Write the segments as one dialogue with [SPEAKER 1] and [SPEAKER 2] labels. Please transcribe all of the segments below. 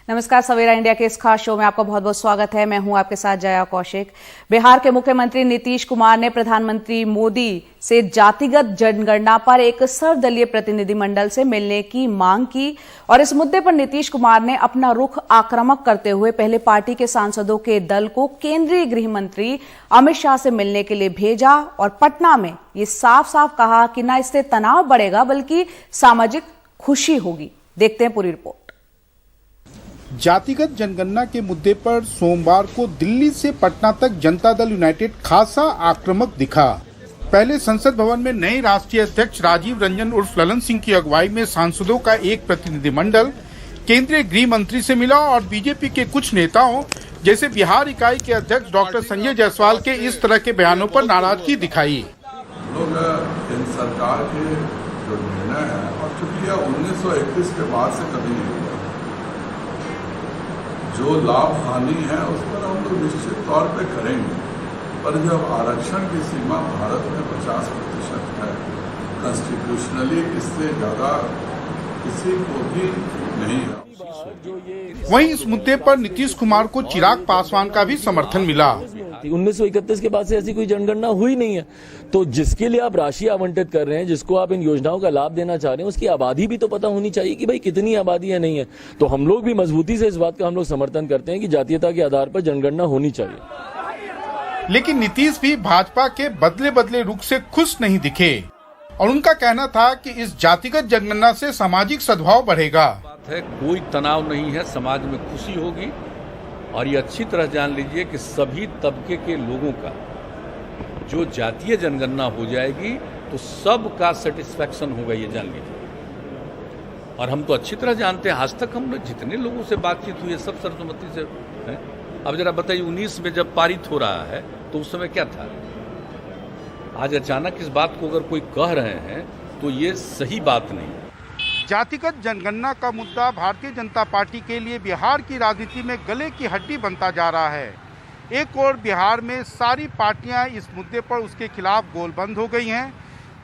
[SPEAKER 1] नमस्कार, सवेरा इंडिया के इस खास शो में आपका बहुत बहुत स्वागत है। मैं हूं आपके साथ जया कौशिक। बिहार के मुख्यमंत्री नीतीश कुमार ने प्रधानमंत्री मोदी से जातिगत जनगणना पर एक सर्वदलीय प्रतिनिधिमंडल से मिलने की मांग की और इस मुद्दे पर नीतीश कुमार ने अपना रुख आक्रामक करते हुए पहले पार्टी के सांसदों के दल को केंद्रीय गृह मंत्री अमित शाह से मिलने के लिए भेजा और पटना में ये साफ साफ कहा कि न इससे तनाव बढ़ेगा बल्कि सामाजिक खुशी होगी। देखते हैं पूरी रिपोर्ट।
[SPEAKER 2] जातिगत जनगणना के मुद्दे पर सोमवार को दिल्ली से पटना तक जनता दल यूनाइटेड खासा आक्रामक दिखा। पहले संसद भवन में नए राष्ट्रीय अध्यक्ष राजीव रंजन उर्फ ललन सिंह की अगुवाई में सांसदों का एक प्रतिनिधिमंडल केंद्रीय गृह मंत्री से मिला और बीजेपी के कुछ नेताओं जैसे बिहार इकाई के अध्यक्ष डॉक्टर संजय जायसवाल के इस तरह के बयानों पर नाराजगी दिखाई।
[SPEAKER 3] लोग केंद्र सरकार के जो निर्णय है और चूंकि 1931 के बाद से कभी नहीं हुआ, जो लाभ हानि है उस पर हम लोग निश्चित तौर पे करेंगे, पर जब आरक्षण की सीमा भारत में 50% है, कॉन्स्टिट्यूशनली इससे ज्यादा किसी को भी नहीं है।
[SPEAKER 2] वहीं इस मुद्दे पर नीतीश कुमार को चिराग पासवान का भी समर्थन मिला।
[SPEAKER 4] 1931 के बाद से ऐसी कोई जनगणना हुई नहीं है, तो जिसके लिए आप राशि आवंटित कर रहे हैं, जिसको आप इन योजनाओं का लाभ देना चाह रहे हैं, उसकी आबादी भी तो पता होनी चाहिए कि भाई कितनी आबादी है नहीं है। तो हम लोग भी मजबूती से इस बात का हम लोग समर्थन करते हैं कि जातीयता के आधार पर जनगणना होनी चाहिए।
[SPEAKER 2] लेकिन नीतीश भी भाजपा के बदले बदले रुख से खुश नहीं दिखे और उनका कहना था कि इस जातिगत जनगणना से सामाजिक सद्भाव बढ़ेगा।
[SPEAKER 5] कोई तनाव नहीं है, समाज में खुशी होगी और ये अच्छी तरह जान लीजिए कि सभी तबके के लोगों का जो जातीय जनगणना हो जाएगी तो सबका सेटिस्फैक्शन होगा, ये जान लीजिए। और हम तो अच्छी तरह जानते हैं, आज तक हमने जितने लोगों से बातचीत हुई है सब सर्वसम्मति से है। अब जरा बताइए, 19 में जब पारित हो रहा है तो उस समय क्या था? आज अचानक इस बात को अगर कोई कह रहे हैं तो ये सही बात नहीं।
[SPEAKER 2] जातिगत जनगणना का मुद्दा भारतीय जनता पार्टी के लिए बिहार की राजनीति में गले की हड्डी बनता जा रहा है। एक ओर बिहार में सारी पार्टियां इस मुद्दे पर उसके खिलाफ गोलबंद हो गई हैं,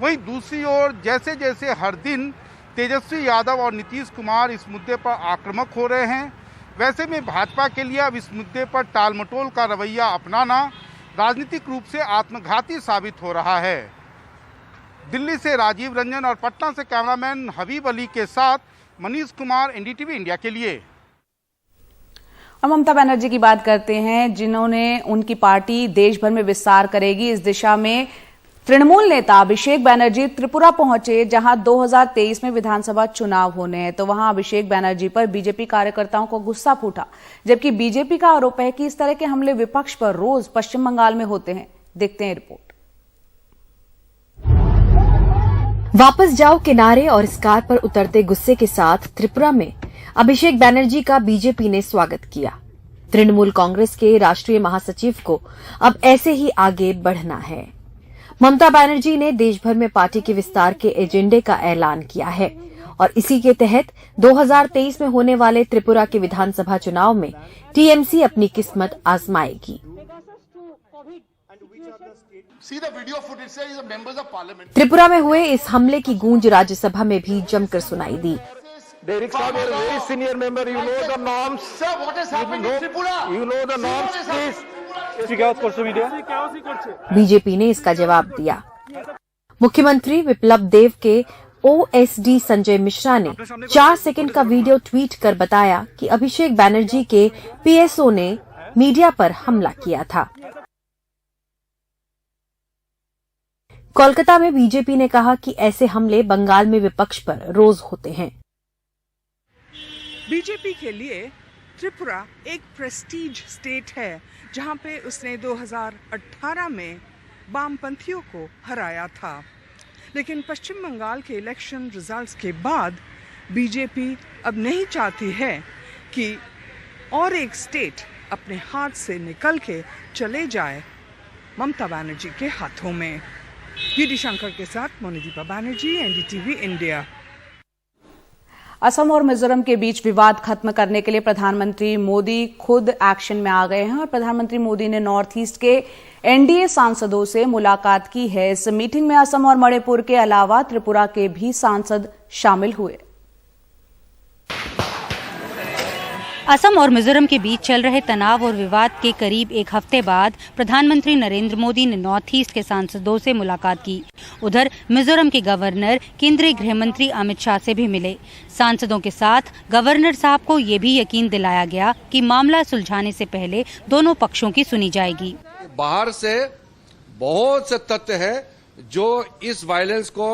[SPEAKER 2] वहीं दूसरी ओर जैसे जैसे हर दिन तेजस्वी यादव और नीतीश कुमार इस मुद्दे पर आक्रामक हो रहे हैं, वैसे में भाजपा के लिए अब इस मुद्दे पर टालमटोल का रवैया अपनाना राजनीतिक रूप से आत्मघाती साबित हो रहा है। दिल्ली से राजीव रंजन और पटना से कैमरामैन हबीब अली के साथ मनीष कुमार, एनडीटीवी इंडिया के लिए।
[SPEAKER 1] अब ममता बनर्जी की बात करते हैं, जिन्होंने उनकी पार्टी देश भर में विस्तार करेगी। इस दिशा में तृणमूल नेता अभिषेक बनर्जी त्रिपुरा पहुंचे, जहां 2023 में विधानसभा चुनाव होने हैं, तो वहां अभिषेक बनर्जी पर बीजेपी कार्यकर्ताओं को गुस्सा फूटा, जबकि बीजेपी का आरोप है कि इस तरह के हमले विपक्ष पर रोज पश्चिम बंगाल में होते हैं। देखते हैं रिपोर्ट।
[SPEAKER 6] वापस जाओ किनारे और इस कार पर उतरते गुस्से के साथ त्रिपुरा में अभिषेक बनर्जी का बीजेपी ने स्वागत किया। तृणमूल कांग्रेस के राष्ट्रीय महासचिव को अब ऐसे ही आगे बढ़ना है। ममता बनर्जी ने देश भर में पार्टी के विस्तार के एजेंडे का ऐलान किया है और इसी के तहत 2023 में होने वाले त्रिपुरा के विधानसभा चुनाव में टीएमसी अपनी किस्मत आजमाएगी। त्रिपुरा में हुए इस हमले की गूंज राज्यसभा में भी जमकर सुनाई दी। बीजेपी ने इसका जवाब दिया। मुख्यमंत्री विप्लव देव के ओएसडी संजय मिश्रा ने 4 सेकंड का वीडियो ट्वीट कर बताया कि अभिषेक बनर्जी के पीएसओ ने मीडिया पर हमला किया था। कोलकाता में बीजेपी ने कहा कि ऐसे हमले बंगाल में विपक्ष पर रोज होते हैं।
[SPEAKER 7] बीजेपी के लिए त्रिपुरा एक प्रेस्टीज स्टेट है, जहां पे उसने 2018 में वामपंथियों को हराया था। लेकिन पश्चिम बंगाल के इलेक्शन रिजल्ट्स के बाद बीजेपी अब नहीं चाहती है कि और एक स्टेट अपने हाथ से निकल के चले जाए ममता बनर्जी के हाथों में। डी शंकर के साथ मोनिदीपा बनर्जी, एनडीटीवी इंडिया।
[SPEAKER 1] असम और मिजोरम के बीच विवाद खत्म करने के लिए प्रधानमंत्री मोदी खुद एक्शन में आ गए हैं और प्रधानमंत्री मोदी ने नॉर्थ ईस्ट के एनडीए सांसदों से मुलाकात की है। इस मीटिंग में असम और मणिपुर के अलावा त्रिपुरा के भी सांसद शामिल हुए।
[SPEAKER 8] असम और मिजोरम के बीच चल रहे तनाव और विवाद के करीब एक हफ्ते बाद प्रधानमंत्री नरेंद्र मोदी ने नॉर्थ ईस्ट के सांसदों से मुलाकात की। उधर मिजोरम के गवर्नर केंद्रीय गृह मंत्री अमित शाह से भी मिले। सांसदों के साथ गवर्नर साहब को ये भी यकीन दिलाया गया कि मामला सुलझाने से पहले दोनों पक्षों की सुनी जाएगी।
[SPEAKER 9] बाहर से बहुत से तथ्य है जो इस वायलेंस को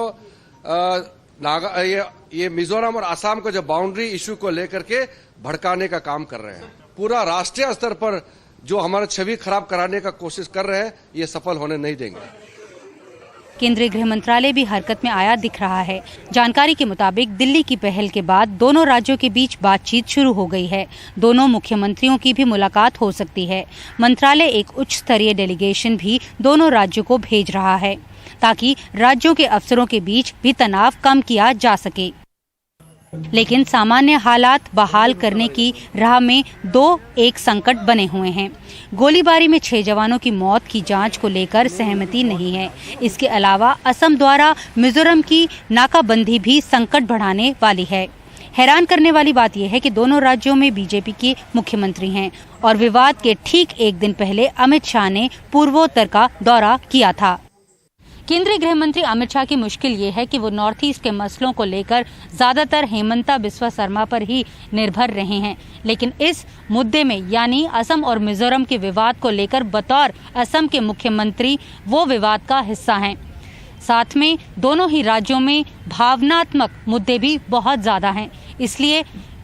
[SPEAKER 9] ये मिजोरम और असम को जो बाउंड्री इशू को लेकर के भड़काने का काम कर रहे हैं। पूरा राष्ट्रीय स्तर पर जो हमारा छवि खराब कराने का कोशिश कर रहे हैं, ये सफल होने नहीं देंगे।
[SPEAKER 8] केंद्रीय गृह मंत्रालय भी हरकत में आया दिख रहा है। जानकारी के मुताबिक दिल्ली की पहल के बाद दोनों राज्यों के बीच बातचीत शुरू हो गई है। दोनों मुख्यमंत्रियों की भी मुलाकात हो सकती है। मंत्रालय एक उच्च स्तरीय डेलीगेशन भी दोनों राज्यों को भेज रहा है ताकि राज्यों के अफसरों के बीच भी तनाव कम किया जा सके। लेकिन सामान्य हालात बहाल करने की राह में एक संकट बने हुए हैं। गोलीबारी में 6 जवानों की मौत की जांच को लेकर सहमति नहीं है। इसके अलावा असम द्वारा मिजोरम की नाकाबंदी भी संकट बढ़ाने वाली है। हैरान करने वाली बात यह है कि दोनों राज्यों में बीजेपी के मुख्यमंत्री हैं और विवाद के ठीक एक दिन पहले अमित शाह ने पूर्वोत्तर का दौरा किया था। केंद्रीय गृह मंत्री अमित शाह की मुश्किल ये है कि वो नॉर्थ ईस्ट के मसलों को लेकर ज्यादातर हेमंता बिस्वा शर्मा पर ही निर्भर रहे हैं, लेकिन इस मुद्दे में यानी असम और मिजोरम के विवाद को लेकर बतौर असम के मुख्यमंत्री वो विवाद का हिस्सा हैं। साथ में दोनों ही राज्यों में भावनात्मक मुद्दे भी बहुत ज्यादा हैं, इसलिए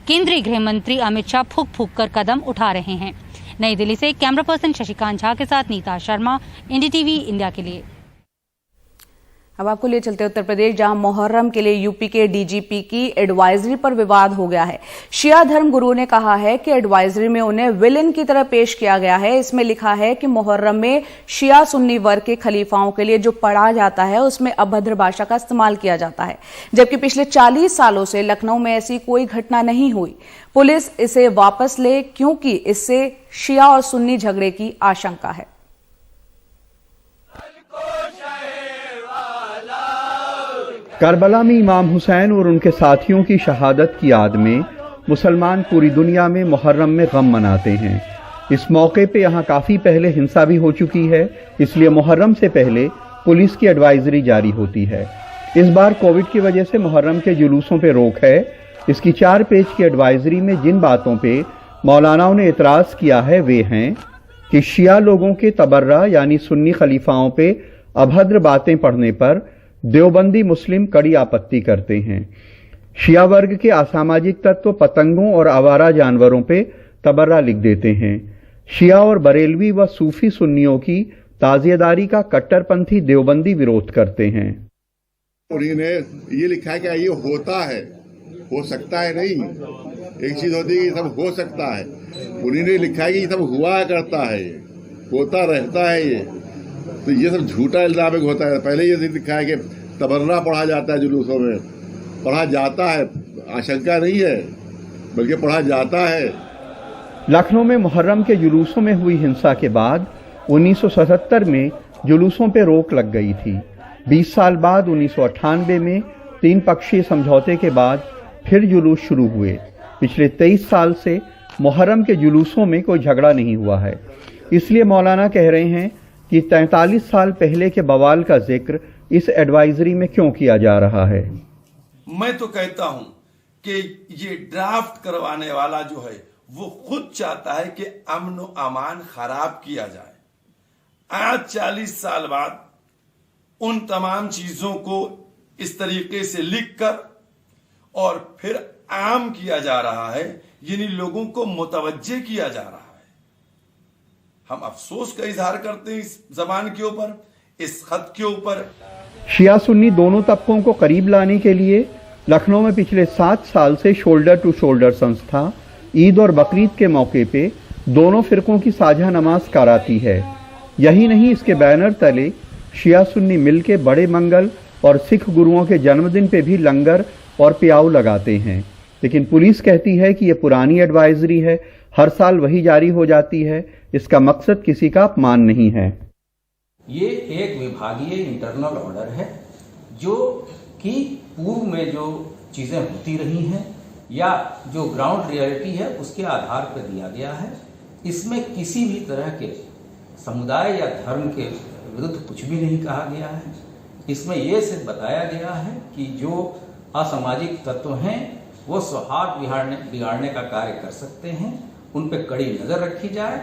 [SPEAKER 8] केंद्रीय गृह मंत्री अमित शाह फूंक फूंक कर कदम उठा रहे हैं। नई दिल्ली से कैमरा पर्सन शशिकांत झा के साथ नीता शर्मा, एनडीटीवी इंडिया के लिए।
[SPEAKER 1] अब आपको ले चलते उत्तर प्रदेश, जहां मुहर्रम के लिए यूपी के डीजीपी की एडवाइजरी पर विवाद हो गया है। शिया धर्म गुरु ने कहा है कि एडवाइजरी में उन्हें विलेन की तरह पेश किया गया है। इसमें लिखा है कि मुहर्रम में शिया सुन्नी वर्ग के खलीफाओं के लिए जो पढ़ा जाता है उसमें अभद्र भाषा का इस्तेमाल किया जाता है, जबकि पिछले 40 सालों से लखनऊ में ऐसी कोई घटना नहीं हुई। पुलिस इसे वापस ले क्योंकि इससे शिया और सुन्नी झगड़े की आशंका है।
[SPEAKER 10] करबला में इमाम हुसैन और उनके साथियों की शहादत की याद में मुसलमान पूरी दुनिया में मुहर्रम में गम मनाते हैं। इस मौके पे यहाँ काफी पहले हिंसा भी हो चुकी है, इसलिए मुहर्रम से पहले पुलिस की एडवाइजरी जारी होती है। इस बार कोविड की वजह से मुहर्रम के जुलूसों पे रोक है। इसकी 4 पेज की एडवाइजरी में जिन बातों पे मौलानाओं ने एतराज किया है वे हैं कि शिया लोगों के तबर्रा यानी सुन्नी खलीफाओं पे अभद्र बातें पढ़ने पर देवबंदी मुस्लिम कड़ी आपत्ति करते हैं। शिया वर्ग के असामाजिक तत्व पतंगों और आवारा जानवरों पे तबर्रा लिख देते हैं। शिया और बरेलवी व सूफी सुन्नियों की ताजियेदारी का कट्टरपंथी देवबंदी विरोध करते हैं।
[SPEAKER 11] उन्होंने ये लिखा है कि ये होता है, हो सकता है नहीं। एक चीज होती है कि सब हो सकता है, उन्होंने लिखा है कि ये सब हुआ करता है, होता रहता है। ये तो ये सब झूठा इल्जाम होता है। पहले ये लिखा है कि तबर्रा पढ़ा जाता है, जुलूसों में पढ़ा जाता है, आशंका नहीं है बल्कि पढ़ा जाता है।
[SPEAKER 10] लखनऊ में मुहर्रम के जुलूसों में हुई हिंसा के बाद 1977 में जुलूसों पे रोक लग गई थी। 20 साल बाद 1998 में 3 पक्षीय समझौते के बाद फिर जुलूस शुरू हुए। पिछले 23 साल से मुहर्रम के जुलूसों में कोई झगड़ा नहीं हुआ है। इसलिए मौलाना कह रहे हैं कि 43 साल पहले के बवाल का जिक्र इस एडवाइजरी में क्यों किया जा रहा है।
[SPEAKER 12] मैं तो कहता हूं कि ये ड्राफ्ट करवाने वाला जो है वो खुद चाहता है कि अमन व अमान खराब किया जाए। आज 40 साल बाद उन तमाम चीजों को इस तरीके से लिखकर और फिर आम किया जा रहा है, यानी लोगों को मुतवज्जे किया जा रहा है। हम अफसोस का इजहार करते हैं इस जबान के ऊपर, इस खत के ऊपर।
[SPEAKER 10] शिया सुन्नी दोनों तबकों को करीब लाने के लिए लखनऊ में पिछले 7 साल से शोल्डर टू शोल्डर संस्था ईद और बकरीद के मौके पे दोनों फिरकों की साझा नमाज कराती है। यही नहीं, इसके बैनर तले शिया सुन्नी मिलके बड़े मंगल और सिख गुरुओं के जन्मदिन पे भी लंगर और प्याऊ लगाते हैं। लेकिन पुलिस कहती है कि यह पुरानी एडवाइजरी है, हर साल वही जारी हो जाती है। इसका मकसद किसी का अपमान नहीं है।
[SPEAKER 13] ये एक विभागीय इंटरनल ऑर्डर है जो कि पूर्व में जो चीजें होती रही हैं या जो ग्राउंड रियलिटी है उसके आधार पर दिया गया है। इसमें किसी भी तरह के समुदाय या धर्म के विरुद्ध कुछ भी नहीं कहा गया है। इसमें यह सिर्फ बताया गया है कि जो असामाजिक तत्व हैं वो सौहार्द बिगाड़ने का कार्य कर सकते हैं, उन पर कड़ी नजर रखी जाए।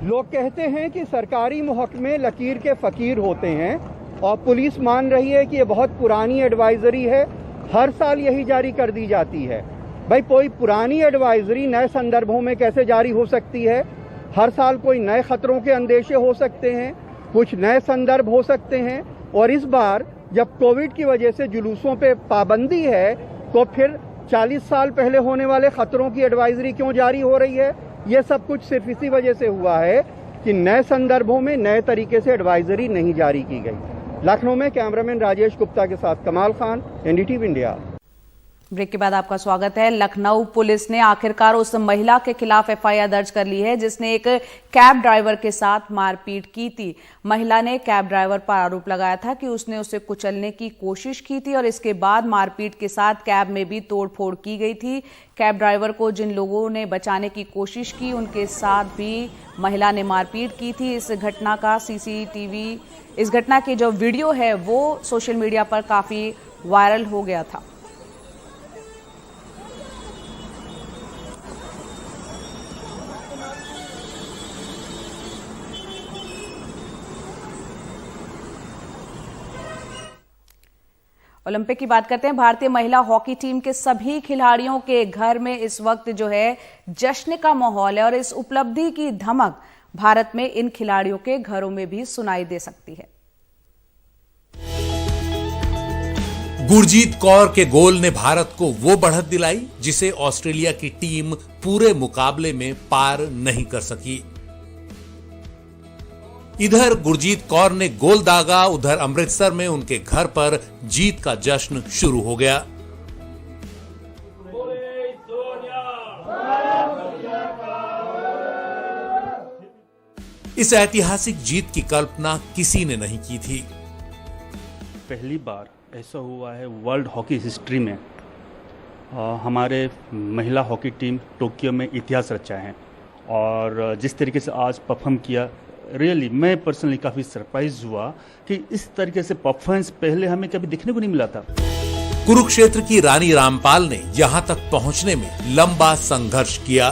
[SPEAKER 10] लोग कहते हैं कि सरकारी महकमे लकीर के फकीर होते हैं और पुलिस मान रही है कि ये बहुत पुरानी एडवाइजरी है, हर साल यही जारी कर दी जाती है। भाई कोई पुरानी एडवाइजरी नए संदर्भों में कैसे जारी हो सकती है? हर साल कोई नए खतरों के अंदेशे हो सकते हैं, कुछ नए संदर्भ हो सकते हैं। और इस बार जब कोविड की वजह से जुलूसों पे पाबंदी है तो फिर 40 साल पहले होने वाले खतरों की एडवाइजरी क्यों जारी हो रही है? ये सब कुछ सिर्फ इसी वजह से हुआ है कि नए संदर्भों में नए तरीके से एडवाइजरी नहीं जारी की गई। लखनऊ में कैमरामैन राजेश गुप्ता के साथ कमाल खान, एनडीटीवी इंडिया।
[SPEAKER 1] ब्रेक के बाद आपका स्वागत है। लखनऊ पुलिस ने आखिरकार उस महिला के खिलाफ एफआईआर दर्ज कर ली है जिसने एक कैब ड्राइवर के साथ मारपीट की थी। महिला ने कैब ड्राइवर पर आरोप लगाया था कि उसने उसे कुचलने की कोशिश की थी और इसके बाद मारपीट के साथ कैब में भी तोड़फोड़ की गई थी। कैब ड्राइवर को जिन लोगों ने बचाने की कोशिश की उनके साथ भी महिला ने मारपीट की थी। इस घटना की जो वीडियो है वो सोशल मीडिया पर काफी वायरल हो गया था। ओलंपिक की बात करते हैं। भारतीय महिला हॉकी टीम के सभी खिलाड़ियों के घर में इस वक्त जो है जश्न का माहौल है और इस उपलब्धि की धमक भारत में इन खिलाड़ियों के घरों में भी सुनाई दे सकती है।
[SPEAKER 14] गुरजीत कौर के गोल ने भारत को वो बढ़त दिलाई जिसे ऑस्ट्रेलिया की टीम पूरे मुकाबले में पार नहीं कर सकी। इधर गुरजीत कौर ने गोल दागा, उधर अमृतसर में उनके घर पर जीत का जश्न शुरू हो गया। इस ऐतिहासिक जीत की कल्पना किसी ने नहीं की थी।
[SPEAKER 15] पहली बार ऐसा हुआ है वर्ल्ड हॉकी हिस्ट्री में, हमारे महिला हॉकी टीम टोक्यो में इतिहास रचा है और जिस तरीके से आज परफॉर्म किया, रियली मैं पर्सनली काफी सरप्राइज हुआ कि इस तरीके से परफॉर्मेंस पहले हमें कभी देखने को नहीं मिला था।
[SPEAKER 14] कुरुक्षेत्र की रानी रामपाल ने यहां तक पहुंचने में लंबा संघर्ष किया।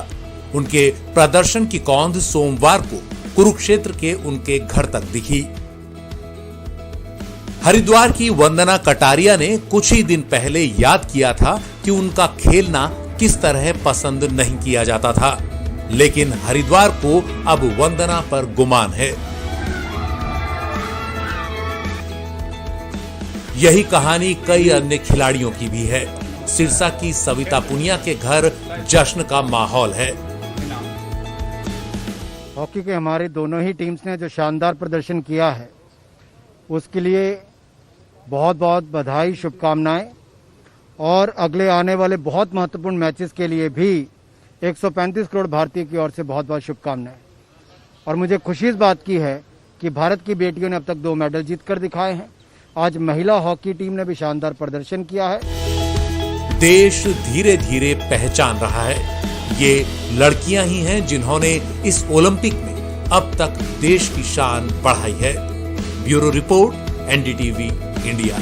[SPEAKER 14] उनके प्रदर्शन की कौंध सोमवार को कुरुक्षेत्र के उनके घर तक दिखी। हरिद्वार की वंदना कटारिया ने कुछ ही दिन पहले याद किया था कि उनका खेलना किस तरह पसंद नहीं किया जाता था, लेकिन हरिद्वार को अब वंदना पर गुमान है। यही कहानी कई अन्य खिलाड़ियों की भी है। सिरसा की सविता पुनिया के घर जश्न का माहौल है।
[SPEAKER 16] हॉकी के हमारे दोनों ही टीम्स ने जो शानदार प्रदर्शन किया है उसके लिए बहुत बहुत बधाई, शुभकामनाएं और अगले आने वाले बहुत महत्वपूर्ण मैचेस के लिए भी 135 करोड़ भारतीय की ओर से बहुत बहुत शुभकामनाएं। और मुझे खुशी इस बात की है कि भारत की बेटियों ने अब तक 2 मेडल जीत कर दिखाए हैं। आज महिला हॉकी टीम ने भी शानदार प्रदर्शन किया है।
[SPEAKER 14] देश धीरे धीरे पहचान रहा है, ये लड़कियां ही हैं जिन्होंने इस ओलंपिक में अब तक देश की शान बढ़ाई है। Bureau report, NDTV India.